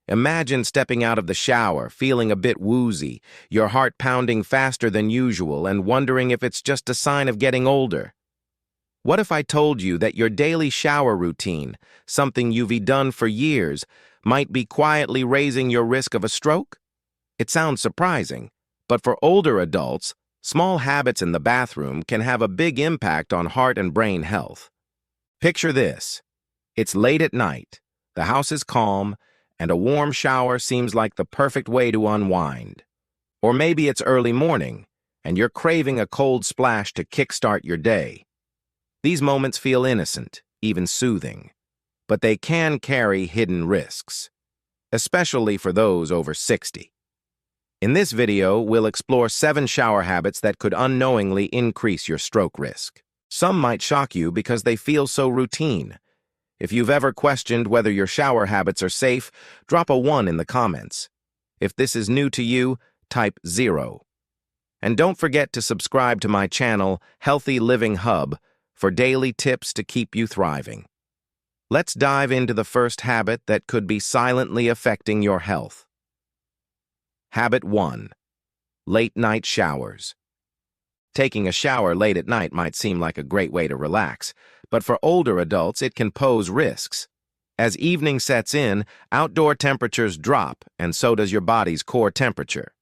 Imagine stepping out of the shower, feeling a bit woozy, your heart pounding faster than usual, and wondering if it's just a sign of getting older. What if I told you that your daily shower routine, something you've done for years, might be quietly raising your risk of a stroke? It sounds surprising, but for older adults, small habits in the bathroom can have a big impact on heart and brain health. Picture this. It's late at night, the house is calm, and a warm shower seems like the perfect way to unwind. Or maybe it's early morning, and you're craving a cold splash to kickstart your day. These moments feel innocent, even soothing, but they can carry hidden risks, especially for those over 60. In this video, we'll explore 7 shower habits that could unknowingly increase your stroke risk. Some might shock you because they feel so routine. If you've ever questioned whether your shower habits are safe, drop a 1 in the comments. If this is new to you, type 0. And don't forget to subscribe to my channel, Healthy Living Hub, for daily tips to keep you thriving. Let's dive into the first habit that could be silently affecting your health. Habit 1. Late-night showers. Taking a shower late at night might seem like a great way to relax, but for older adults it can pose risks. As evening sets in, outdoor temperatures drop, and so does your body's core temperature.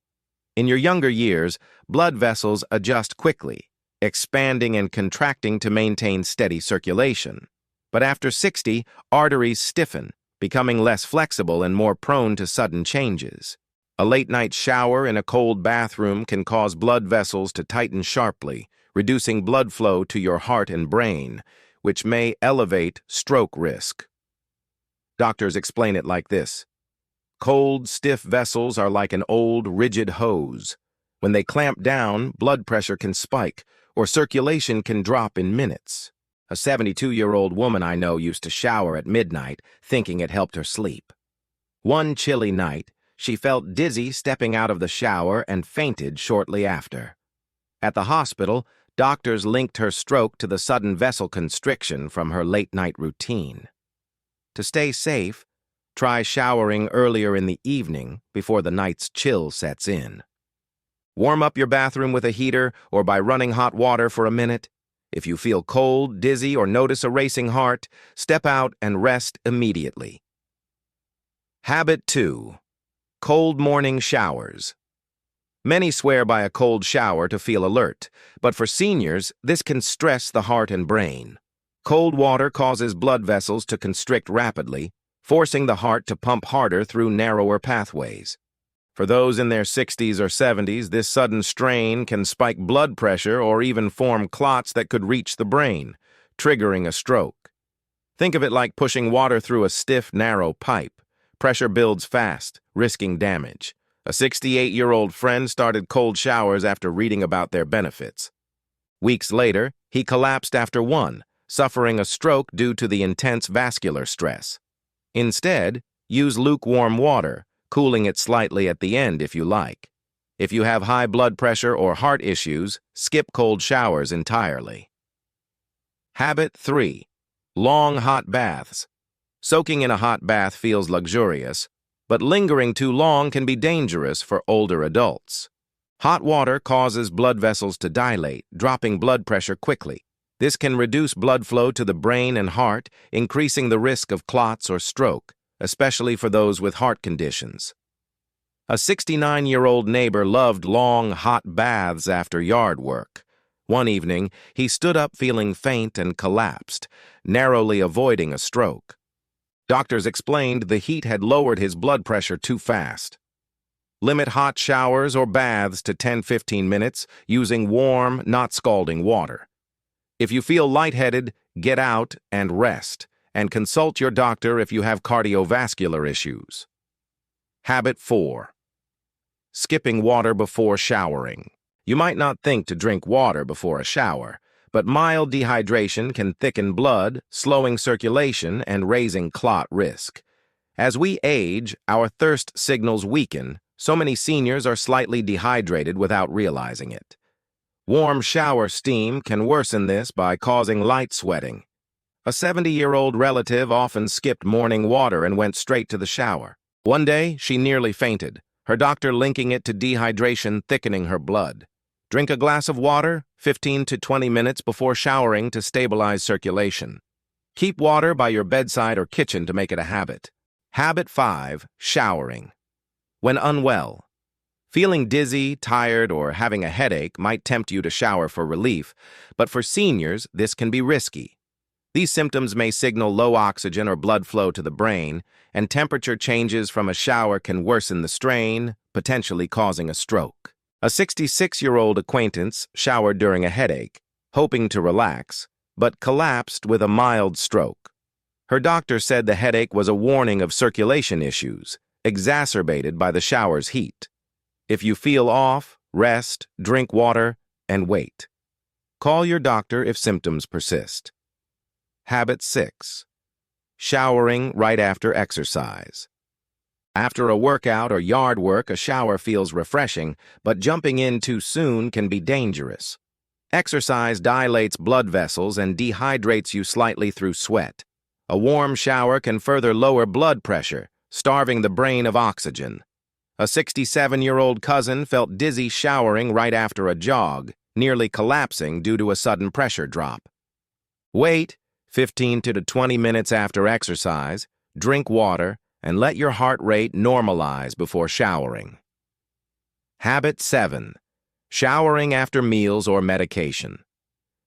In your younger years, blood vessels adjust quickly, expanding and contracting to maintain steady circulation. But after 60, arteries stiffen, becoming less flexible and more prone to sudden changes. A late-night shower in a cold bathroom can cause blood vessels to tighten sharply, reducing blood flow to your heart and brain, which may elevate stroke risk. Doctors explain it like this. Cold, stiff vessels are like an old, rigid hose. When they clamp down, blood pressure can spike, or circulation can drop in minutes. A 72-year-old woman I know used to shower at midnight, thinking it helped her sleep. One chilly night, she felt dizzy stepping out of the shower and fainted shortly after. At the hospital, doctors linked her stroke to the sudden vessel constriction from her late-night routine. To stay safe, try showering earlier in the evening before the night's chill sets in. Warm up your bathroom with a heater or by running hot water for a minute. If you feel cold, dizzy, or notice a racing heart, step out and rest immediately. Habit 2. Cold morning showers. Many swear by a cold shower to feel alert, but for seniors, this can stress the heart and brain. Cold water causes blood vessels to constrict rapidly, forcing the heart to pump harder through narrower pathways. For those in their 60s or 70s, this sudden strain can spike blood pressure or even form clots that could reach the brain, triggering a stroke. Think of it like pushing water through a stiff, narrow pipe. Pressure builds fast, risking damage. A 68-year-old friend started cold showers after reading about their benefits. Weeks later, he collapsed after one, suffering a stroke due to the intense vascular stress. Instead, use lukewarm water, cooling it slightly at the end if you like. If you have high blood pressure or heart issues, skip cold showers entirely. Habit 3. Long hot baths. Soaking in a hot bath feels luxurious, but lingering too long can be dangerous for older adults. Hot water causes blood vessels to dilate, dropping blood pressure quickly. This can reduce blood flow to the brain and heart, increasing the risk of clots or stroke, especially for those with heart conditions. A 69-year-old neighbor loved long, hot baths after yard work. One evening, he stood up feeling faint and collapsed, narrowly avoiding a stroke. Doctors explained the heat had lowered his blood pressure too fast. Limit hot showers or baths to 10-15 minutes using warm, not scalding water. If you feel lightheaded, get out and rest, and consult your doctor if you have cardiovascular issues. Habit 4. Skipping water before showering. You might not think to drink water before a shower, but mild dehydration can thicken blood, slowing circulation and raising clot risk. As we age, our thirst signals weaken, so many seniors are slightly dehydrated without realizing it. Warm shower steam can worsen this by causing light sweating. A 70-year-old relative often skipped morning water and went straight to the shower. One day, she nearly fainted, her doctor linking it to dehydration thickening her blood. Drink a glass of water 15 to 20 minutes before showering to stabilize circulation. Keep water by your bedside or kitchen to make it a habit. Habit 5. Showering. When unwell. Feeling dizzy, tired, or having a headache might tempt you to shower for relief, but for seniors, this can be risky. These symptoms may signal low oxygen or blood flow to the brain, and temperature changes from a shower can worsen the strain, potentially causing a stroke. A 66-year-old acquaintance showered during a headache, hoping to relax, but collapsed with a mild stroke. Her doctor said the headache was a warning of circulation issues, exacerbated by the shower's heat. If you feel off, rest, drink water, and wait. Call your doctor if symptoms persist. Habit 6. Showering right after exercise. After a workout or yard work, a shower feels refreshing, but jumping in too soon can be dangerous. Exercise dilates blood vessels and dehydrates you slightly through sweat. A warm shower can further lower blood pressure, starving the brain of oxygen. A 67-year-old cousin felt dizzy showering right after a jog, nearly collapsing due to a sudden pressure drop. Wait 15 to 20 minutes after exercise, drink water, and let your heart rate normalize before showering. Habit 7. Showering after meals or medication.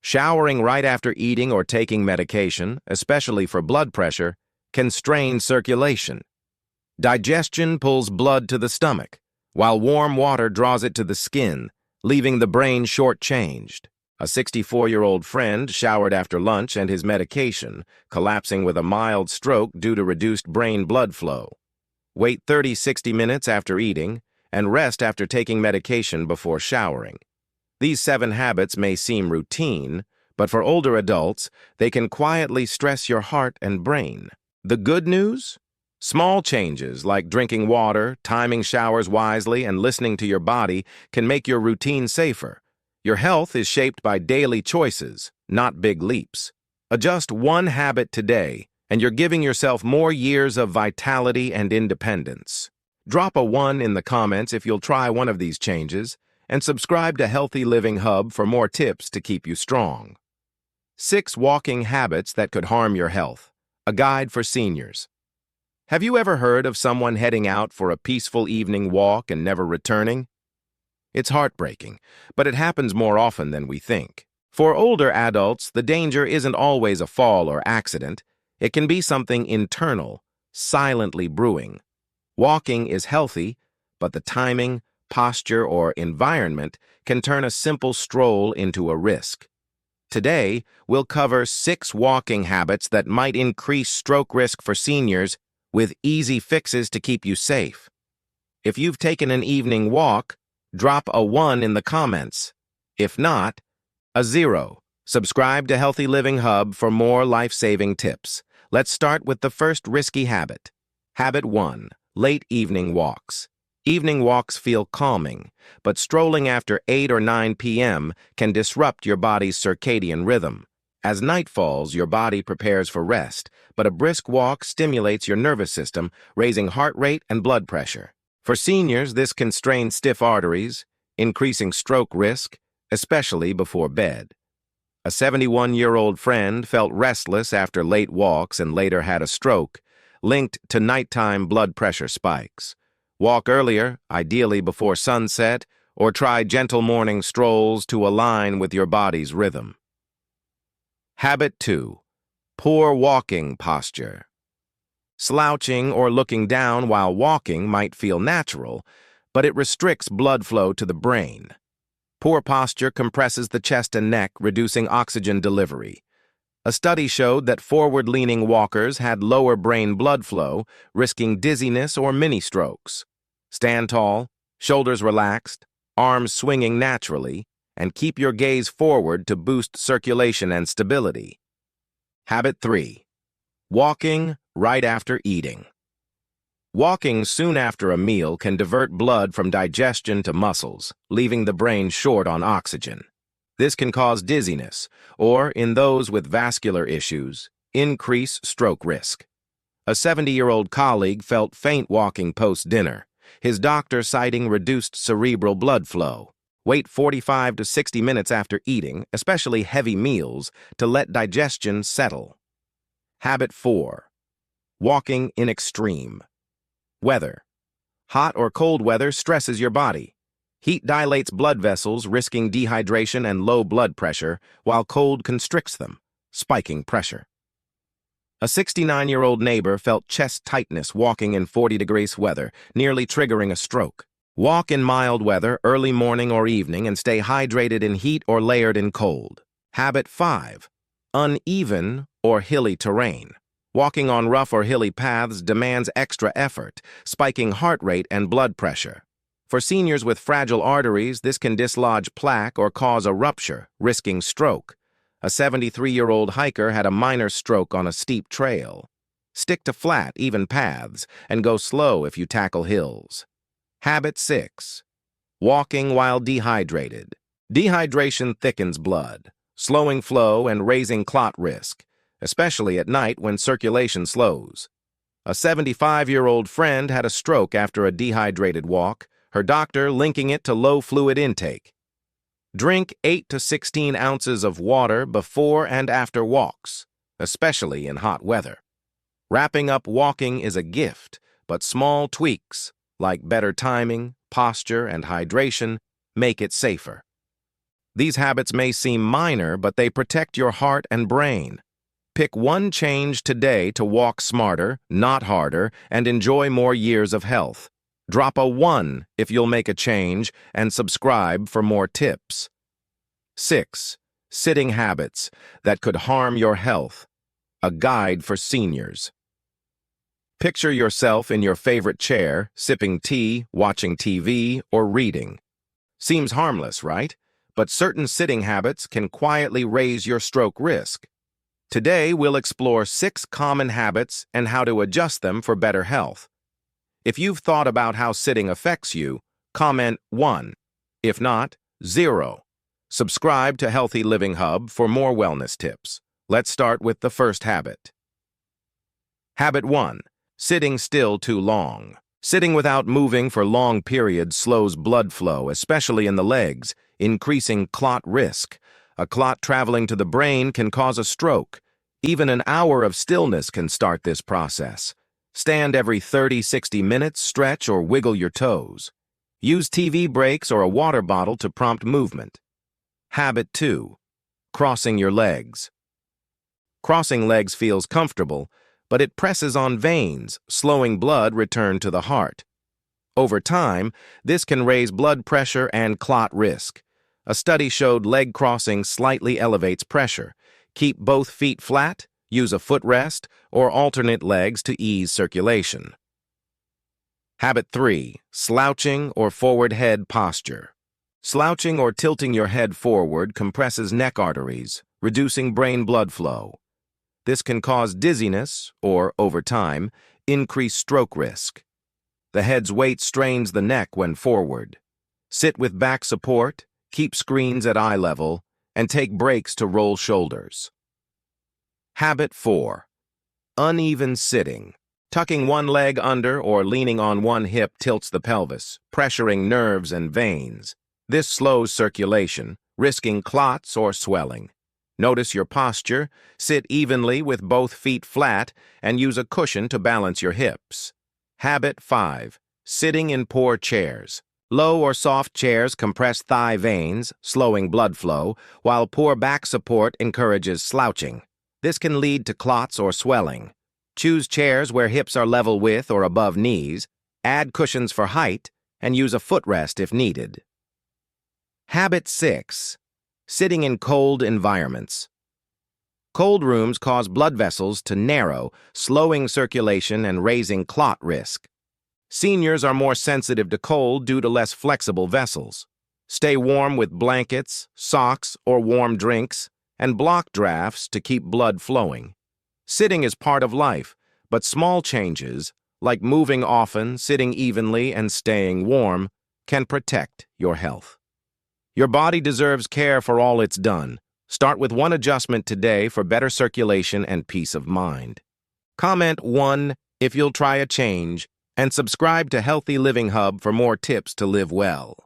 Showering right after eating or taking medication, especially for blood pressure, can strain circulation. Digestion pulls blood to the stomach, while warm water draws it to the skin, leaving the brain short-changed. A 64-year-old friend showered after lunch and his medication, collapsing with a mild stroke due to reduced brain blood flow. Wait 30-60 minutes after eating, and rest after taking medication before showering. These 7 habits may seem routine, but for older adults, they can quietly stress your heart and brain. The good news? Small changes like drinking water, timing showers wisely, and listening to your body can make your routine safer. Your health is shaped by daily choices, not big leaps. Adjust one habit today, and you're giving yourself more years of vitality and independence. Drop a 1 in the comments if you'll try one of these changes, and subscribe to Healthy Living Hub for more tips to keep you strong. 6 walking habits that could harm your health. A guide for seniors. Have you ever heard of someone heading out for a peaceful evening walk and never returning? It's heartbreaking, but it happens more often than we think. For older adults, the danger isn't always a fall or accident. It can be something internal, silently brewing. Walking is healthy, but the timing, posture, or environment can turn a simple stroll into a risk. Today, we'll cover 6 walking habits that might increase stroke risk for seniors with easy fixes to keep you safe. If you've taken an evening walk, drop a 1 in the comments. If not, a 0. Subscribe to Healthy Living Hub for more life-saving tips. Let's start with the first risky habit. Habit 1. Late evening walks. Evening walks feel calming, but strolling after 8 or 9 p.m. can disrupt your body's circadian rhythm. As night falls, your body prepares for rest, but a brisk walk stimulates your nervous system, raising heart rate and blood pressure. For seniors, this can strain stiff arteries, increasing stroke risk, especially before bed. A 71-year-old friend felt restless after late walks and later had a stroke, linked to nighttime blood pressure spikes. Walk earlier, ideally before sunset, or try gentle morning strolls to align with your body's rhythm. Habit 2. Poor walking posture. Slouching or looking down while walking might feel natural, but it restricts blood flow to the brain. Poor posture compresses the chest and neck, reducing oxygen delivery. A study showed that forward-leaning walkers had lower brain blood flow, risking dizziness or mini-strokes. Stand tall, shoulders relaxed, arms swinging naturally, and keep your gaze forward to boost circulation and stability. Habit 3. Walking right after eating. Walking soon after a meal can divert blood from digestion to muscles, leaving the brain short on oxygen. This can cause dizziness, or, in those with vascular issues, increase stroke risk. A 70-year-old colleague felt faint walking post-dinner, his doctor citing reduced cerebral blood flow. Wait 45 to 60 minutes after eating, especially heavy meals, to let digestion settle. Habit 4. Walking in extreme. Weather. Hot or cold weather stresses your body. Heat dilates blood vessels, risking dehydration and low blood pressure, while cold constricts them, spiking pressure. A 69-year-old neighbor felt chest tightness walking in 40 degrees weather, nearly triggering a stroke. Walk in mild weather, early morning or evening, and stay hydrated in heat or layered in cold. Habit 5. Uneven or hilly terrain. Walking on rough or hilly paths demands extra effort, spiking heart rate and blood pressure. For seniors with fragile arteries, this can dislodge plaque or cause a rupture, risking stroke. A 73-year-old hiker had a minor stroke on a steep trail. Stick to flat, even paths, and go slow if you tackle hills. Habit 6. Walking while dehydrated. Dehydration thickens blood, slowing flow and raising clot risk, especially at night when circulation slows. A 75-year-old friend had a stroke after a dehydrated walk, her doctor linking it to low fluid intake. Drink 8 to 16 ounces of water before and after walks, especially in hot weather. Wrapping up walking is a gift, but small tweaks, like better timing, posture, and hydration, make it safer. These habits may seem minor, but they protect your heart and brain. Pick one change today to walk smarter, not harder, and enjoy more years of health. Drop a 1 if you'll make a change, and subscribe for more tips. 6. Sitting habits that could harm your health. A guide for seniors. Picture yourself in your favorite chair, sipping tea, watching TV, or reading. Seems harmless, right? But certain sitting habits can quietly raise your stroke risk. Today, we'll explore 6 common habits and how to adjust them for better health. If you've thought about how sitting affects you, comment 1. If not, 0. Subscribe to Healthy Living Hub for more wellness tips. Let's start with the first habit. Habit 1. Sitting still too long. Sitting without moving for long periods slows blood flow, especially in the legs, increasing clot risk. A clot traveling to the brain can cause a stroke. Even an hour of stillness can start this process. Stand every 30-60 minutes, stretch or wiggle your toes. Use TV breaks or a water bottle to prompt movement. Habit 2. Crossing your legs. Crossing legs feels comfortable, but it presses on veins, slowing blood return to the heart. Over time, this can raise blood pressure and clot risk. A study showed leg crossing slightly elevates pressure. Keep both feet flat, use a footrest, or alternate legs to ease circulation. Habit 3. Slouching or forward head posture. Slouching or tilting your head forward compresses neck arteries, reducing brain blood flow. This can cause dizziness or, over time, increase stroke risk. The head's weight strains the neck when forward. Sit with back support, keep screens at eye level, and take breaks to roll shoulders. Habit 4. Uneven sitting. Tucking one leg under or leaning on one hip tilts the pelvis, pressuring nerves and veins. This slows circulation, risking clots or swelling. Notice your posture, sit evenly with both feet flat, and use a cushion to balance your hips. Habit 5. Sitting in poor chairs. Low or soft chairs compress thigh veins, slowing blood flow, while poor back support encourages slouching. This can lead to clots or swelling. Choose chairs where hips are level with or above knees, add cushions for height, and use a footrest if needed. Habit 6. Sitting in cold environments. Cold rooms cause blood vessels to narrow, slowing circulation and raising clot risk. Seniors are more sensitive to cold due to less flexible vessels. Stay warm with blankets, socks, or warm drinks, and block drafts to keep blood flowing. Sitting is part of life, but small changes, like moving often, sitting evenly, and staying warm, can protect your health. Your body deserves care for all it's done. Start with one adjustment today for better circulation and peace of mind. Comment 1 if you'll try a change, and subscribe to Healthy Living Hub for more tips to live well.